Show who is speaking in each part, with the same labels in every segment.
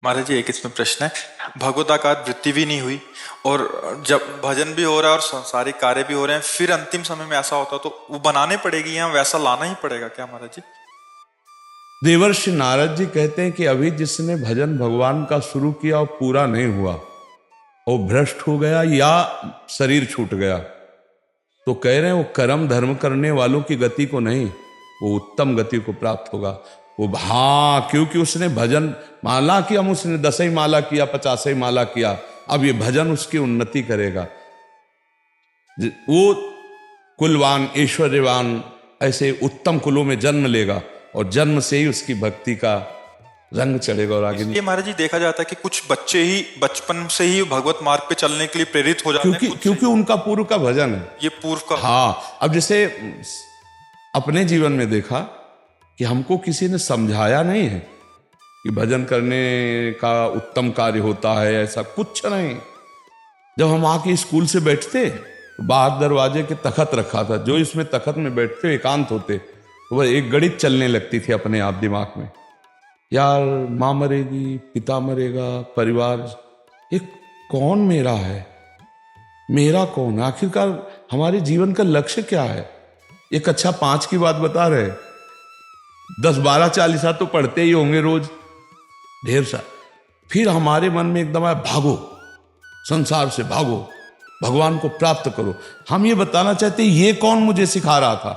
Speaker 1: महाराज जी, एक इसमें प्रश्न है। भगवताकार वृत्ति भी नहीं हुई और जब भजन भी हो रहा है और सांसारिक कार्य भी हो रहे हैं, फिर अंतिम समय में ऐसा होता तो वो बनाने पड़ेगी या वैसा लाना ही पड़ेगा क्या महाराज जी?
Speaker 2: देवर्षि नारद जी कहते हैं कि अभी जिसने भजन भगवान का शुरू किया और पूरा नहीं हुआ, वो भ्रष्ट हो गया या शरीर छूट गया, तो कह रहे हैं वो कर्म धर्म करने वालों की गति को नहीं, वो उत्तम गति को प्राप्त होगा। वो क्योंकि उसने भजन माला किया, उसने 10 ही माला किया, 50 ही माला किया, अब ये भजन उसकी उन्नति करेगा। वो कुलवान ऐश्वर्यवान ऐसे उत्तम कुलों में जन्म लेगा और जन्म से ही उसकी भक्ति का रंग चढ़ेगा और आगे।
Speaker 1: ये महाराज जी देखा जाता है कि कुछ बच्चे ही बचपन से ही भगवत मार्ग पे चलने के लिए प्रेरित हो जाते हैं,
Speaker 2: क्योंकि उनका पूर्व का भजन है,
Speaker 1: ये पूर्व का।
Speaker 2: हाँ, अब जैसे अपने जीवन में देखा कि हमको किसी ने समझाया नहीं है कि भजन करने का उत्तम कार्य होता है, ऐसा कुछ नहीं। जब हम आके स्कूल से बैठते तो बाहर दरवाजे के तखत रखा था, जो इसमें तखत में बैठते एकांत होते, तो वह एक गणित चलने लगती थी अपने आप दिमाग में, यार माँ मरेगी, पिता मरेगा, परिवार, ये कौन मेरा है, मेरा कौन, आखिरकार हमारे जीवन का लक्ष्य क्या है। ये कक्षा 5 की बात बता रहे, 10 12 40 तो पढ़ते ही होंगे रोज, ढेर सा। फिर हमारे मन में एकदम आया, भागो संसार से, भागो भगवान को प्राप्त करो। हम ये बताना चाहते ये कौन मुझे सिखा रहा था,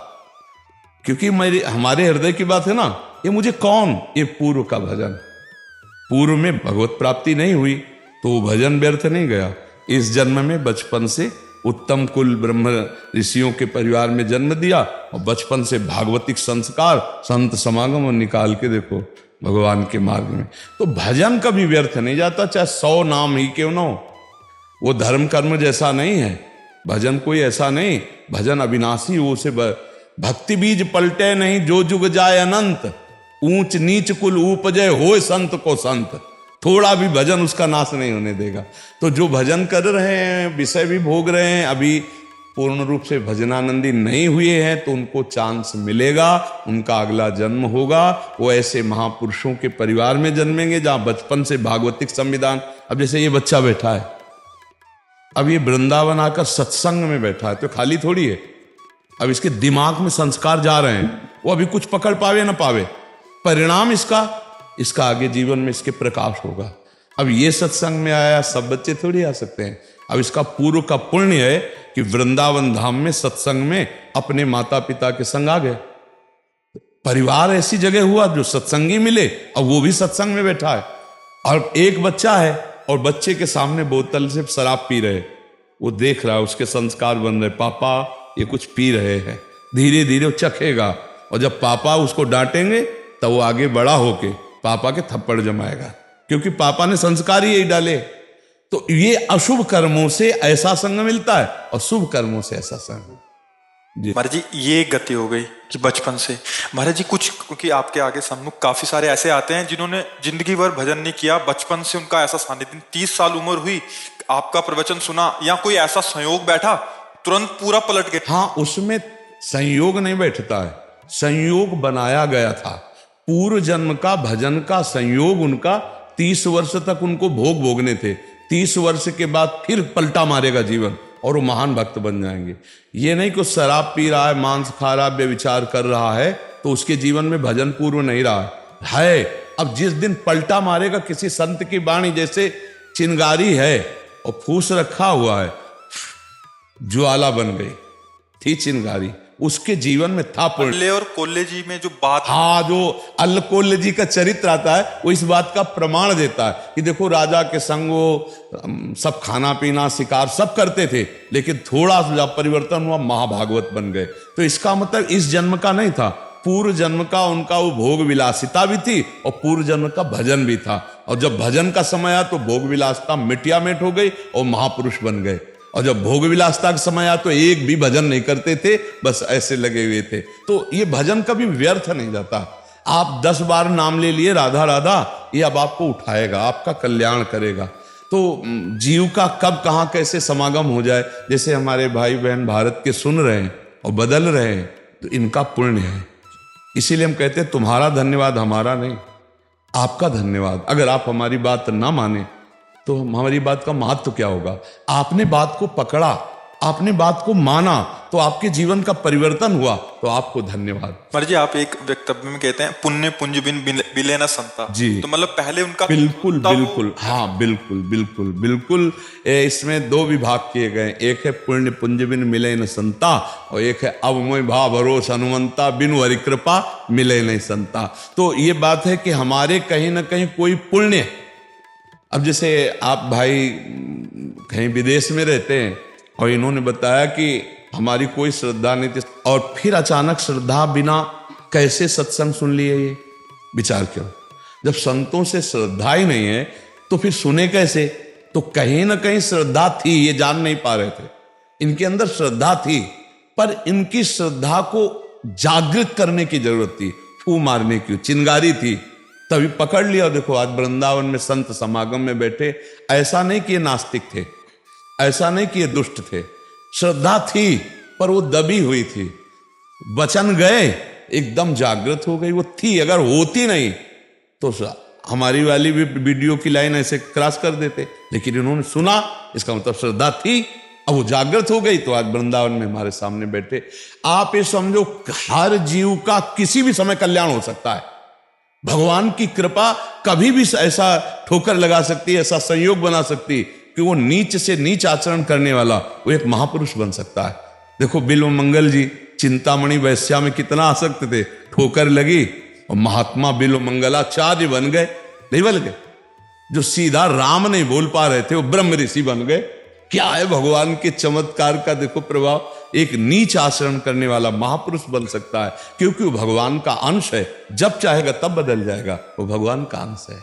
Speaker 2: क्योंकि हमारे हृदय की बात है ना, ये मुझे कौन, ये पूर्व का भजन। पूर्व में भगवत प्राप्ति नहीं हुई तो वो भजन व्यर्थ नहीं गया। इस जन्म में बचपन से उत्तम कुल ब्रह्म ऋषियों के परिवार में जन्म दिया और बचपन से भागवतिक संस्कार, संत समागम और निकाल के देखो भगवान के मार्ग में। तो भजन कभी व्यर्थ नहीं जाता, चाहे 100 नाम ही क्यों ना हो। वो धर्म कर्म जैसा नहीं है भजन, कोई ऐसा नहीं। भजन अविनाशी, वो से भक्ति बीज पलटे नहीं, जो जुग जाए अनंत, ऊंच नीच कुल उपजय होए संत को संत, थोड़ा भी भजन उसका नाश नहीं होने देगा। तो जो भजन कर रहे हैं, विषय भी भोग रहे हैं, अभी पूर्ण रूप से भजनानंदी नहीं हुए हैं, तो उनको चांस मिलेगा, उनका अगला जन्म होगा, वो ऐसे महापुरुषों के परिवार में जन्मेंगे जहां बचपन से भागवतिक संविधान। अब जैसे ये बच्चा बैठा है, अब ये वृंदावन आकर सत्संग में बैठा है, तो खाली थोड़ी है, अब इसके दिमाग में संस्कार जा रहे हैं, वो अभी कुछ पकड़ पावे ना पावे, परिणाम इसका आगे जीवन में इसके प्रकाश होगा। अब ये सत्संग में आया, सब बच्चे थोड़ी आ सकते हैं। अब इसका पूर्व का पुण्य है कि वृंदावन धाम में सत्संग में अपने माता पिता के संग आ गए, परिवार ऐसी जगह हुआ जो सत्संगी मिले, और वो भी सत्संग में बैठा है। और एक बच्चा है और बच्चे के सामने बोतल से शराब पी रहे, वो देख रहा है, उसके संस्कार बन रहे, पापा ये कुछ पी रहे हैं, धीरे धीरे वो चखेगा, और जब पापा उसको डांटेंगे तब वो आगे बड़ा होके पापा के थप्पड़ जमाएगा, क्योंकि पापा ने संस्कार ही यही डाले। तो ये अशुभ कर्मों से ऐसा संग मिलता है और शुभ कर्मों से ऐसा संग।
Speaker 1: महाराज जी, ये गति हो गई कि बचपन से। महाराज जी, कुछ क्योंकि आपके आगे सम्मुख काफी सारे ऐसे आते हैं जिन्होंने जिंदगी भर भजन नहीं किया, बचपन से उनका ऐसा सानिध्य, 30 साल उम्र हुई, आपका प्रवचन सुना या कोई ऐसा संयोग बैठा, तुरंत पूरा पलट गया।
Speaker 2: हाँ, उसमें संयोग नहीं बैठता है, संयोग बनाया गया था। पूर्व जन्म का भजन का संयोग उनका 30 वर्ष तक उनको भोगने थे। 30 वर्ष के बाद फिर पलटा मारेगा जीवन और वो महान भक्त बन जाएंगे। ये नहीं कि शराब पी रहा है, मांस खा रहा है, व्यभिचार कर रहा है, तो उसके जीवन में भजन पूर्व नहीं रहा है। अब जिस दिन पलटा मारेगा, किसी संत की वाणी जैसे चिंगारी है और फूस रखा हुआ है, ज्वाला बन गई थी चिंगारी, उसके जीवन में था पूर्ण।
Speaker 1: अल्ले और कोल्ले जी में जो बात,
Speaker 2: हाँ, जो अल्लकोल्ले जी का चरित्र आता है वो इस बात का प्रमाण देता है कि देखो राजा के संग वो सब खाना पीना शिकार सब करते थे, लेकिन थोड़ा सा परिवर्तन हुआ, महाभागवत बन गए। तो इसका मतलब इस जन्म का नहीं था, पूर्व जन्म का उनका वो भोग विलासिता भी थी और पूर्व जन्म का भजन भी था। और जब भजन का समय आया तो भोग विलासिता मिटिया मिट हो गई और महापुरुष बन गए। और जब भोग विलासता का समय आया तो एक भी भजन नहीं करते थे, बस ऐसे लगे हुए थे। तो ये भजन कभी व्यर्थ नहीं जाता। आप 10 बार नाम ले लिए राधा राधा, ये अब आपको उठाएगा, आपका कल्याण करेगा। तो जीव का कब कहाँ कैसे समागम हो जाए, जैसे हमारे भाई बहन भारत के सुन रहे हैं और बदल रहे हैं, तो इनका पुण्य है। इसीलिए हम कहते हैं तुम्हारा धन्यवाद हमारा नहीं, आपका धन्यवाद। अगर आप हमारी बात ना माने तो हमारी बात का महत्व क्या होगा? आपने बात को पकड़ा, आपने बात को माना, तो आपके जीवन का परिवर्तन हुआ, तो आपको धन्यवाद।
Speaker 1: महाराज जी, आप एक वक्तव्य में कहते हैं पुण्य पुंज बिन बिले न संता।
Speaker 2: जी।
Speaker 1: तो मतलब पहले उनका
Speaker 2: बिल्कुल बिल्कुल, हाँ बिल्कुल बिल्कुल बिल्कुल। इसमें दो विभाग किए गए, एक है पुण्य पुंज बिन मिले न संता, और एक है अवमय भाव भरोस हनुमंता बिन हरि कृपा मिले नहीं संता। तो ये बात है कि हमारे कहीं ना कहीं कोई पुण्य, अब जैसे आप भाई कहीं विदेश में रहते हैं और इन्होंने बताया कि हमारी कोई श्रद्धा नहीं थी, और फिर अचानक श्रद्धा बिना कैसे सत्संग सुन लिए? ये विचार करो। जब संतों से श्रद्धा ही नहीं है तो फिर सुने कैसे? तो कहीं ना कहीं श्रद्धा थी, ये जान नहीं पा रहे थे। इनके अंदर श्रद्धा थी, पर इनकी श्रद्धा को जागृत करने की जरूरत थी, फू मारने की, चिंगारी थी, तभी पकड़ लिया। देखो आज वृंदावन में संत समागम में बैठे, ऐसा नहीं कि ये नास्तिक थे, ऐसा नहीं कि ये दुष्ट थे, श्रद्धा थी पर वो दबी हुई थी। वचन गए, एकदम जागृत हो गई, वो थी। अगर होती नहीं तो हमारी वाली भी वीडियो की लाइन ऐसे क्रॉस कर देते, लेकिन इन्होंने सुना, इसका मतलब श्रद्धा थी, अब वो जागृत हो गई, तो आज वृंदावन में हमारे सामने बैठे। आप ये समझो, हर जीव का किसी भी समय कल्याण हो सकता है। भगवान की कृपा कभी भी ऐसा ठोकर लगा सकती है, ऐसा संयोग बना सकती कि वो नीच से नीच आचरण करने वाला वो एक महापुरुष बन सकता है। देखो बिल्व मंगल जी चिंतामणि वैश्या में कितना आसक्त थे, ठोकर लगी और महात्मा बिल्व मंगलाचार्य बन गए, नहीं बन गए? जो सीधा राम नहीं बोल पा रहे थे वो ब्रह्म ऋषि बन गए। क्या है भगवान के चमत्कार का देखो प्रभाव। एक नीच आचरण करने वाला महापुरुष बन सकता है, क्योंकि वो भगवान का अंश है। जब चाहेगा तब बदल जाएगा, वो भगवान का अंश है।